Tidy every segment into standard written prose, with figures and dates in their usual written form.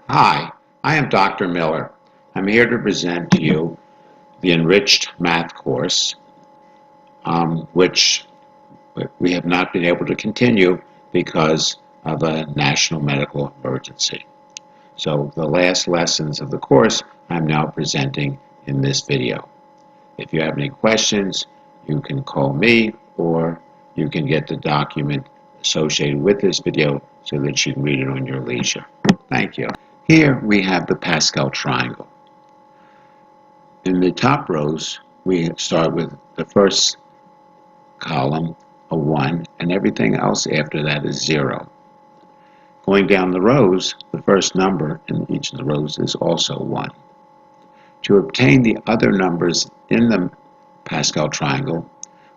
Hi, I am Dr. Miller. I'm here to present to you the Enriched Math course, which we have not been able to continue because of a national medical emergency. So the last lessons of the course I'm now presenting in this video. If you have any questions, you can call me or you can get the document associated with this video so that you can read it on your leisure. Thank you. Here we have the Pascal Triangle. In the top rows, we start with the first column, a 1, and everything else after that is 0. Going down the rows, the first number in each of the rows is also 1. To obtain the other numbers in the Pascal triangle,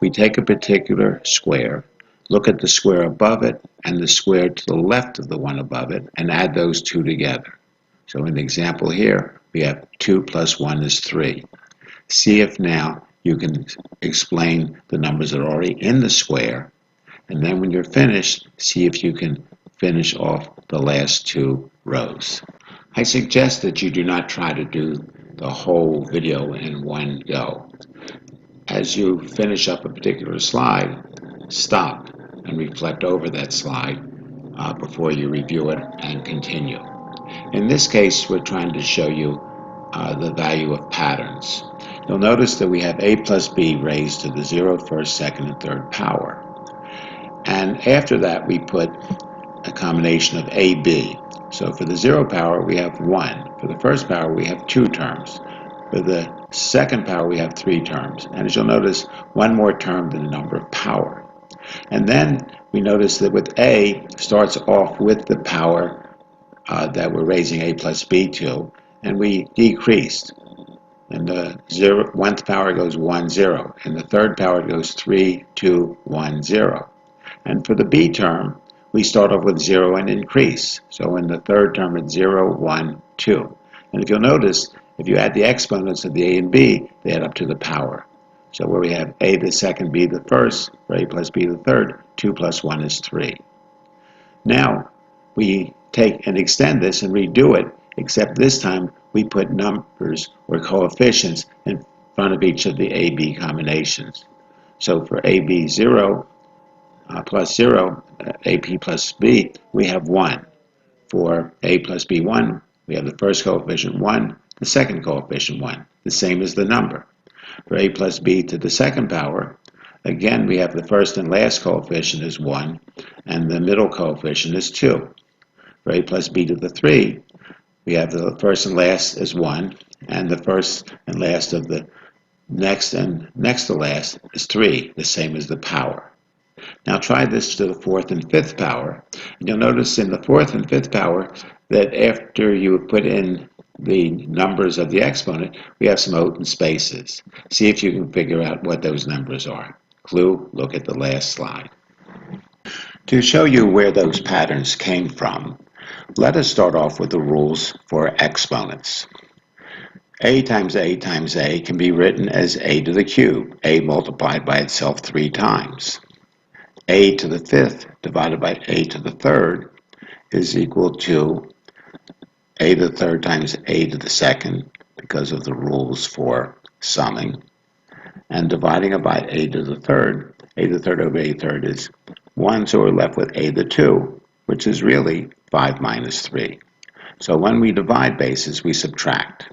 we take a particular square, look at the square above it and the square to the left of the one above it, and add those two together. So in the example here, we have 2 plus 1 is 3. See if now you can explain the numbers that are already in the square, and then when you're finished, see if you can finish off the last two rows. I suggest that you do not try to do the whole video in one go. As you finish up a particular slide, stop and reflect over that slide before you review it and continue. In this case, we're trying to show you the value of patterns. You'll notice that we have a plus b raised to the 0, first, second, and third power. And after that, we put a combination of a, b. So for the 0 power, we have 1. For the first power, we have 2 terms. For the second power, we have 3 terms. And as you'll notice, one more term than the number of power. And then we notice that with a starts off with the power that we're raising a plus b to, and we decreased. And the 1th power goes 1, 0. And the third power goes 3, 2, 1, 0. And for the b term, we start off with 0 and increase. So in the third term, it's 0, 1, 2. And if you'll notice, if you add the exponents of the a and b, they add up to the power. So where we have a the second, b the first, for a plus b the third, 2 plus 1 is 3. Now, we take and extend this and redo it, except this time we put numbers or coefficients in front of each of the AB combinations. So for AB 0 plus 0, AP plus B, we have 1. For A plus B1, we have the first coefficient 1, the second coefficient 1, the same as the number. For A plus B to the second power, again we have the first and last coefficient is 1, and the middle coefficient is 2. For a plus b to the 3, we have the first and last is 1, and the first and last of the next and next to last is 3, the same as the power. Now try this to the 4th and 5th power, and you'll notice in the 4th and 5th power that after you put in the numbers of the exponent, we have some open spaces. See if you can figure out what those numbers are. Clue, look at the last slide. To show you where those patterns came from, let us start off with the rules for exponents. A times A times A can be written as A to the cube, A multiplied by itself 3 times. A to the 5th divided by A to the 3rd is equal to A to the 3rd times A to the 2nd because of the rules for summing. And dividing it by A to the 3rd, A to the 3rd over A to the 3rd is 1, so we're left with A to the 2, which is really 5 minus 3. So when we divide bases, we subtract.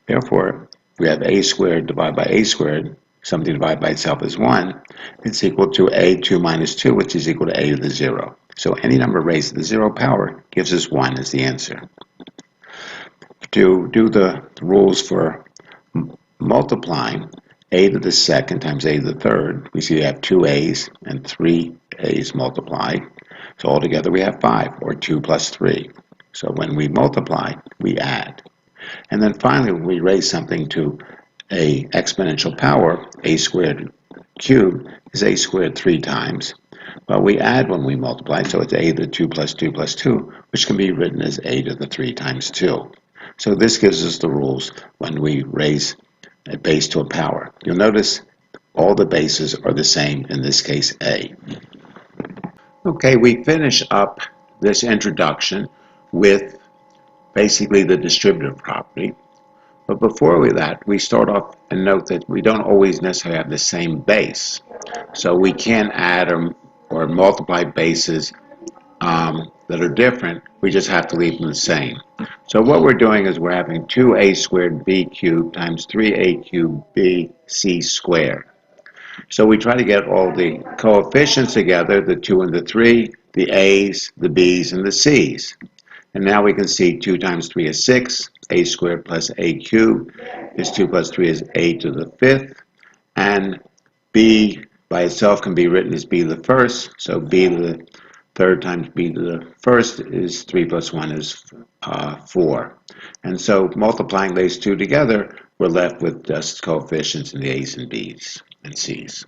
Therefore, if we have a squared divided by a squared, something divided by itself is 1, it's equal to a2 minus 2, which is equal to a to the 0. So any number raised to the 0 power gives us 1 as the answer. To do the rules for multiplying, a to the 2nd times a to the 3rd, we see we have 2 a's and 3 a's multiplied. So altogether we have 5, or 2 plus 3. So when we multiply, we add. And then finally, when we raise something to a exponential power, a squared cubed is a squared 3 times. But we add when we multiply, so it's a to the 2 plus 2 plus 2, which can be written as a to the 3 times 2. So this gives us the rules when we raise a base to a power. You'll notice all the bases are the same, in this case a. Okay, we finish up this introduction with basically the distributive property. But before that, we start off and note that we don't always necessarily have the same base. So we can add or multiply bases that are different. We just have to leave them the same. So what we're doing is we're having 2a squared b cubed times 3a cubed bc squared. So we try to get all the coefficients together, the 2 and the 3, the a's, the b's, and the c's. And now we can see 2 times 3 is 6, a squared plus a cubed is 2 plus 3 is a to the 5th, and b by itself can be written as b to the first, so b to the third times b to the first is 3 plus 1 is 4. And so multiplying these two together, we're left with just coefficients in the a's and b's and c's.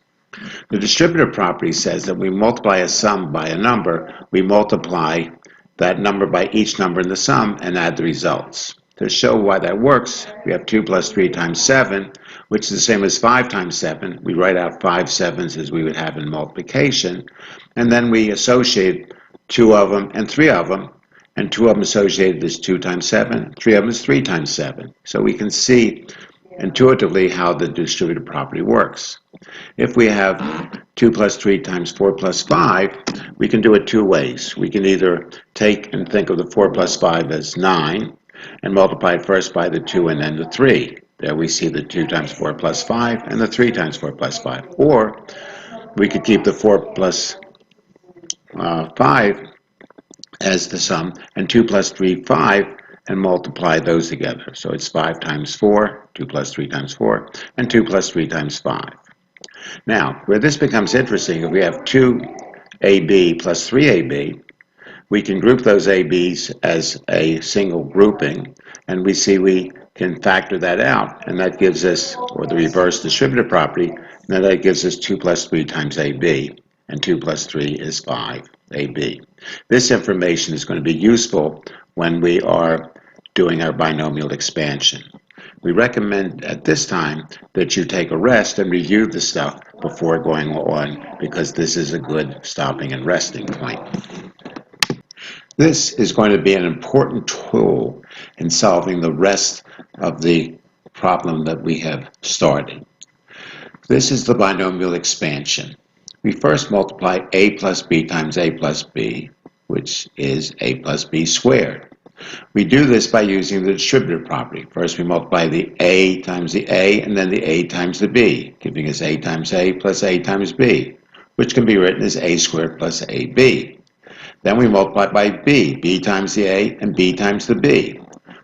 The distributive property says that we multiply a sum by a number, we multiply that number by each number in the sum and add the results. To show why that works, we have 2 plus 3 times 7, which is the same as 5 times 7. We write out 5 sevens as we would have in multiplication, and then we associate 2 of them and 3 of them, and 2 of them associated is 2 times 7, 3 of them is 3 times 7. So we can see intuitively how the distributive property works. If we have 2 plus 3 times 4 plus 5, we can do it two ways. We can either take and think of the 4 plus 5 as 9 and multiply it first by the 2 and then the 3. There we see the 2 times 4 plus 5 and the 3 times 4 plus 5. Or we could keep the 4 plus 5 as the sum and 2 plus 3, 5, and multiply those together. So it's 5 times 4, 2 plus 3 times 4, and 2 plus 3 times 5. Now, where this becomes interesting, if we have 2ab plus 3ab, we can group those ab's as a single grouping, and we see we can factor that out, and that gives us, or the reverse distributive property, and that gives us 2 plus 3 times ab, and 2 plus 3 is 5ab. This information is going to be useful when we are doing our binomial expansion. We recommend at this time that you take a rest and review the stuff before going on, because this is a good stopping and resting point. This is going to be an important tool in solving the rest of the problem that we have started. This is the binomial expansion. We first multiply a plus b times a plus b, which is a plus b squared. We do this by using the distributive property. First we multiply the a times the a and then the a times the b, giving us a times a plus a times b, which can be written as a squared plus ab. Then we multiply by b times the a and b times the b.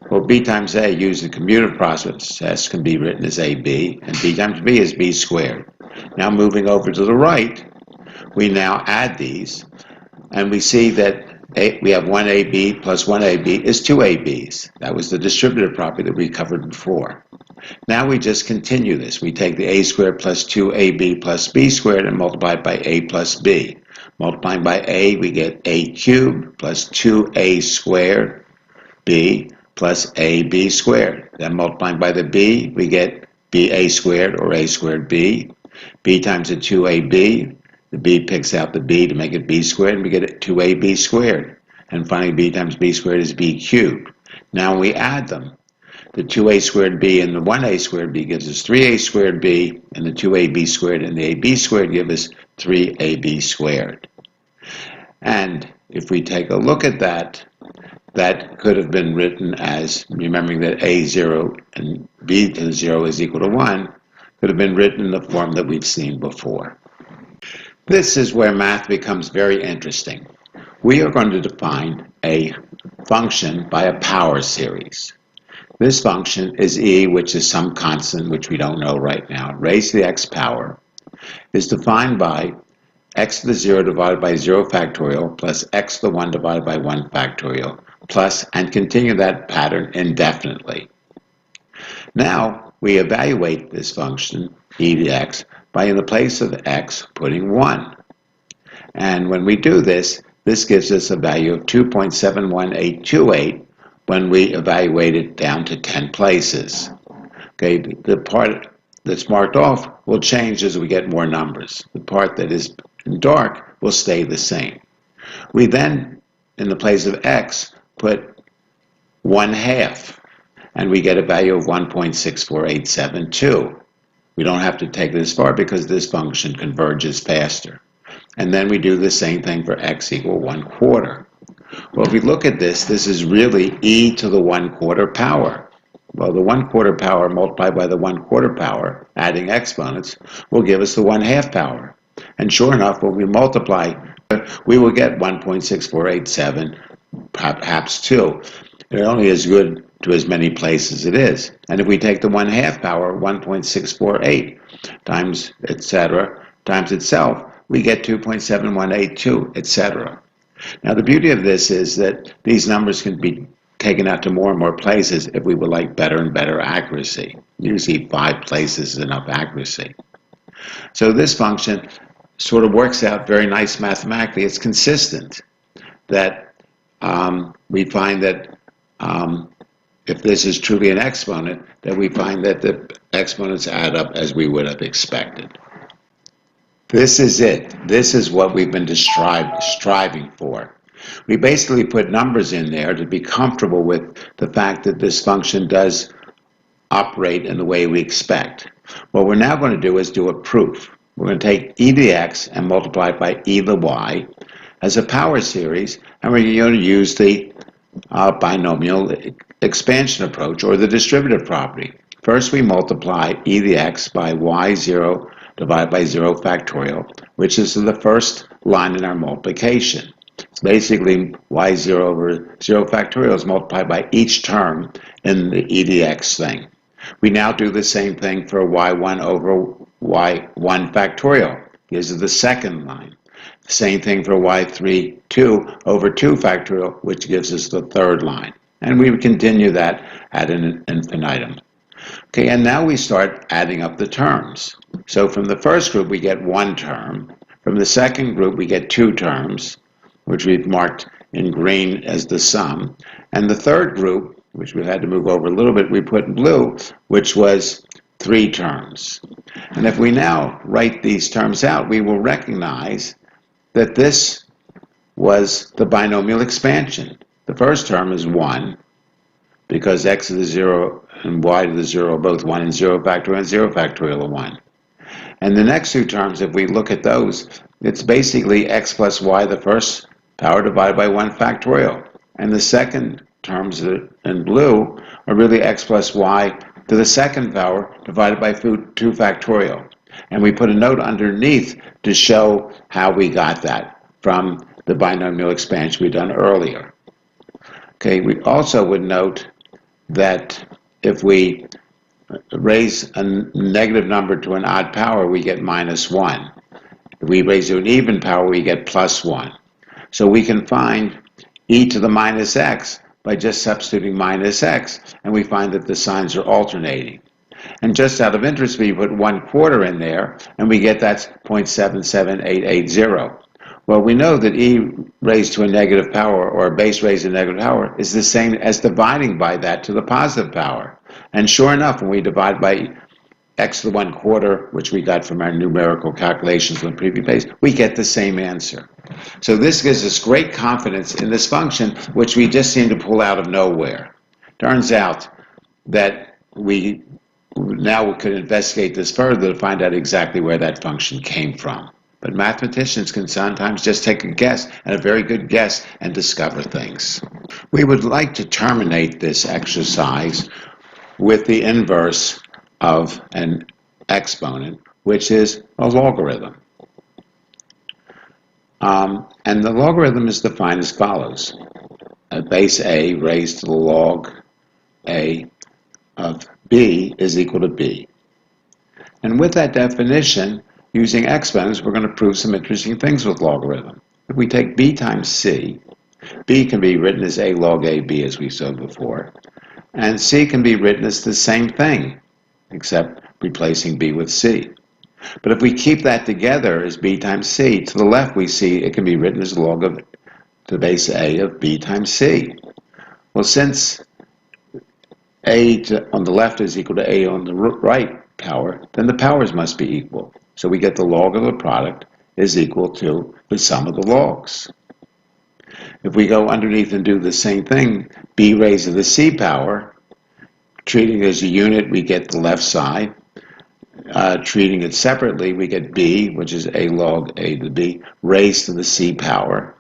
Well, b times a using the commutative process can be written as ab, and b times b is b squared. Now moving over to the right, we now add these, and we see that we have 1ab plus 1ab is 2ab's. That was the distributive property that we covered before. Now we just continue this. We take the a squared plus 2ab plus b squared and multiply it by a plus b. Multiplying by a, we get a cubed plus 2a squared b plus ab squared. Then multiplying by the b, we get ba squared or a squared b. B times the 2ab, the b picks out the b to make it b squared, and we get 2ab squared. And finally, b times b squared is b cubed. Now we add them. The 2a squared b and the 1a squared b gives us 3a squared b, and the 2ab squared and the ab squared give us 3ab squared. And if we take a look at that, that could have been written as, remembering that a0 and b to the 0 is equal to 1, could have been written in the form that we've seen before. This is where math becomes very interesting. We are going to define a function by a power series. This function is e, which is some constant, which we don't know right now, raised to the x power, is defined by x to the 0 divided by 0 factorial plus x to the 1 divided by 1 factorial plus, and continue that pattern indefinitely. Now we evaluate this function, e to the x, by in the place of x putting 1. And when we do this, this gives us a value of 2.71828 when we evaluate it down to 10 places. Okay, the part that's marked off will change as we get more numbers. The part that is in dark will stay the same. We then, in the place of x, put 1/2, and we get a value of 1.64872. We don't have to take this far because this function converges faster. And then we do the same thing for x equal 1/4. Well, if we look at this, this is really e to the 1/4 power. Well, the 1/4 power multiplied by the 1/4 power, adding exponents, will give us the 1/2 power. And sure enough, when we multiply, we will get 1.6487, perhaps 2. It only is good to as many places as it is. And if we take the 1/2 power, 1.648 times, etc., times itself, we get 2.7182, etc. Now, the beauty of this is that these numbers can be taken out to more and more places if we would like better and better accuracy. Usually 5 places is enough accuracy. So this function sort of works out very nice mathematically. It's consistent that we find that if this is truly an exponent, that we find that the exponents add up as we would have expected. This is it. This is what we've been striving for. We basically put numbers in there to be comfortable with the fact that this function does operate in the way we expect. What we're now going to do is do a proof. We're going to take e to the x and multiply it by e to the y as a power series, and we're going to use the binomial expansion approach, or the distributive property. First, we multiply e to the x by y0 divided by 0 factorial, which is the first line in our multiplication. It's basically y0 over 0 factorial is multiplied by each term in the e to the x thing. We now do the same thing for y1 over y1 factorial. Gives us the second line. Same thing for y3, 2 over 2 factorial, which gives us the third line. And we would continue that ad infinitum. Okay, and now we start adding up the terms. So from the first group, we get 1 term. From the second group, we get 2 terms, which we've marked in green as the sum. And the third group, which we had to move over a little bit, we put in blue, which was 3 terms. And if we now write these terms out, we will recognize that this was the binomial expansion. The first term is 1, because x to the 0 and y to the 0 are both 1 and 0 factorial, and 0 factorial are 1. And the next 2 terms, if we look at those, it's basically x plus y, the first power, divided by 1 factorial. And the second terms in blue are really x plus y to the second power, divided by 2 factorial. And we put a note underneath to show how we got that from the binomial expansion we've done earlier. Okay, we also would note that if we raise a negative number to an odd power, we get -1. If we raise to an even power, we get +1. So we can find e to the minus x by just substituting -x, and we find that the signs are alternating. And just out of interest, we put 1/4 in there, and we get that's 0.77880. Well, we know that e raised to a negative power, or a base raised to a negative power, is the same as dividing by that to the positive power. And sure enough, when we divide by x to the 1/4, which we got from our numerical calculations on the previous page, we get the same answer. So this gives us great confidence in this function, which we just seem to pull out of nowhere. Turns out that we now could investigate this further to find out exactly where that function came from. But mathematicians can sometimes just take a guess, and a very good guess, and discover things. We would like to terminate this exercise with the inverse of an exponent, which is a logarithm. And the logarithm is defined as follows. Base a raised to the log a of b is equal to b. And with that definition, using exponents, we're going to prove some interesting things with logarithm. If we take b times c, b can be written as a log ab, as we saw before, and c can be written as the same thing, except replacing b with c. But if we keep that together as b times c, to the left we see it can be written as log of the base a of b times c. Well, since a on the left is equal to a on the right power, then the powers must be equal. So we get the log of the product is equal to the sum of the logs. If we go underneath and do the same thing, b raised to the c power, treating it as a unit, we get the left side. Treating it separately, we get b, which is a log a to the b, raised to the c power.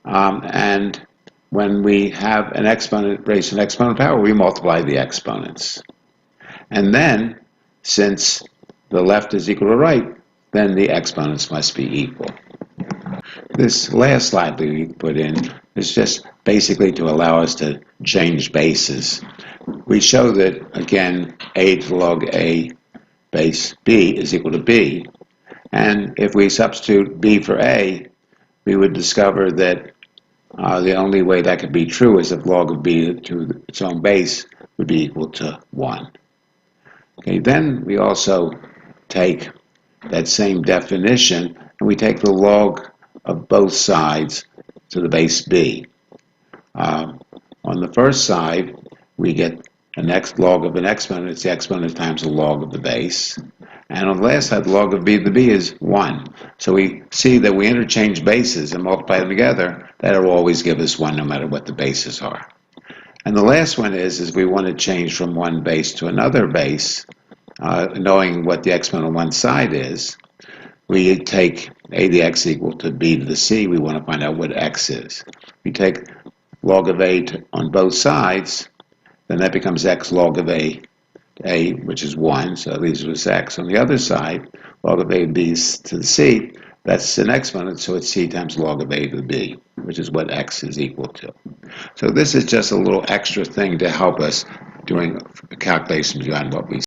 And when we have an exponent raised to an exponent power, we multiply the exponents. And then, since the left is equal to right, then the exponents must be equal. This last slide we put in is just basically to allow us to change bases. We show that, again, a to the log a base b is equal to b. And if we substitute b for a, we would discover that the only way that could be true is if log of b to its own base would be equal to 1. Okay, then we also take that same definition and we take the log of both sides to the base b. On the first side, we get an log of an exponent. It's the exponent times the log of the base. And on the last side, the log of b to the b is 1. So we see that we interchange bases and multiply them together. That'll always give us 1 no matter what the bases are. And the last one is we want to change from one base to another base, knowing what the exponent on one side is. We take a to the x equal to b to the c. We want to find out what x is. We take log of a on both sides, then that becomes x log of a, which is 1, so that leaves us x. On the other side, log of a b to the c, that's an exponent, so it's c times log of a to the b, which is what x is equal to. So this is just a little extra thing to help us doing calculations beyond what we